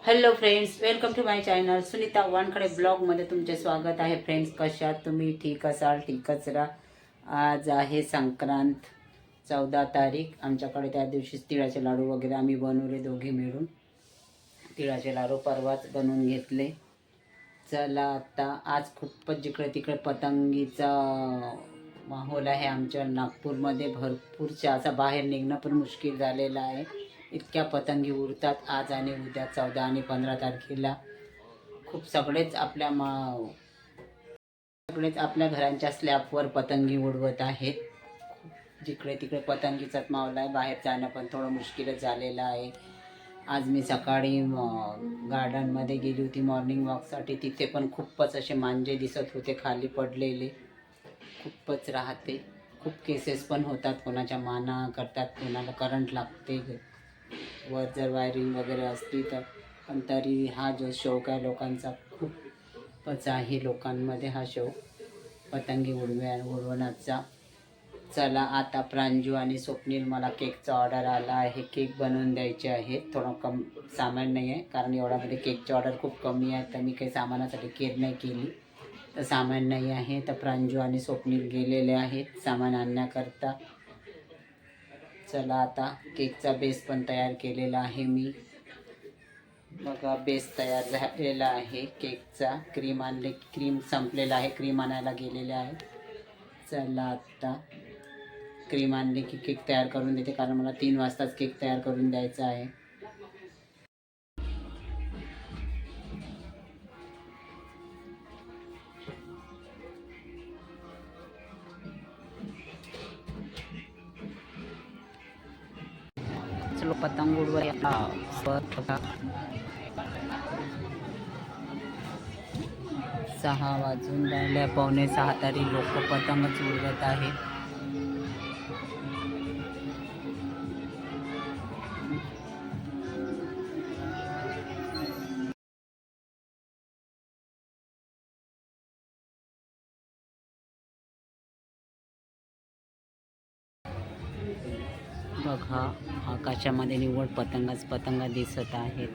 Hello friends, welcome to my channel Sunita Wankhede ब्लॉगमध्ये तुमचे स्वागत आहे. फ्रेंड्स, कशात तुम्ही? ठीक असाल? ठीकच राहा. आज आहे संक्रांत, 14 तारीख. आमच्याकडे त्या दिवशी तिळाचे लाडू वगैरे आम्ही बनवले दोघे मिळून. तिळाचे लाडू परवाच बनवून घेतले. चला आता आज खूपच जिकडे तिकडे पतंगीचा माहोल आहे. आमच्या नागपूरमध्ये भरपूरच्या असा बाहेर निघणं पण मुश्किल झालेलं आहे. इतक्या पतंगी उडतात आज आणि उद्या 14 आणि 15 तारखेला. खूप सगळेच आपल्या घरांच्या स्लॅबवर पतंगी उडवत आहेत. जिकडे तिकडे पतंगीचाच माहोल आहे. बाहेर जाणं पण थोडं मुश्किलच झालेलं आहे. आज मी सकाळी गार्डनमध्ये गेली होती मॉर्निंग वॉकसाठी. तिथे पण खूपच असे मांजे दिसत होते खाली पडलेले. खूपच राहते. खूप केसेस पण होतात. कोणाच्या माना करतात, कोणाला करंट लागते, वर जर वायरिंग वगैरे असती तर. पण तरी हा जो शौक आहे लोकांचा खूपच आहे लोकांमध्ये हा शौक पतंगी उडवण्याचा. चला आता प्रांजू आणि स्वप्नील, मला केकचा ऑर्डर आला आहे. केक बनवून द्यायचे आहे. थोडं सामान नाही आहे कारण एवढ्यामध्ये केकची ऑर्डर खूप कमी आहे. तर मी काही सामानासाठी केर नाही केली. तर सामान नाही आहे. तर प्रांजू आणि स्वप्नील गेलेले आहेत सामान आणण्याकरता. चला आता केकचा बेस पण तयार केलेला आहे मी. बघा, बेस तयार झालेला आहे केकचा. क्रीम संपलेला आहे. क्रीम आणायला गेलेले आहे. चला आता क्रीम आणली की केक तयार करून देते कारण मला 3 वाजताच केक तयार करून द्यायचा आहे. चलो पतंग उडवायला. 6 वाजून राहिल्या, 5:45 तरी लोक पतंगच उडवत आहेत. बघा, आकाशामध्ये निव्वळ पतंग दिसत आहेत.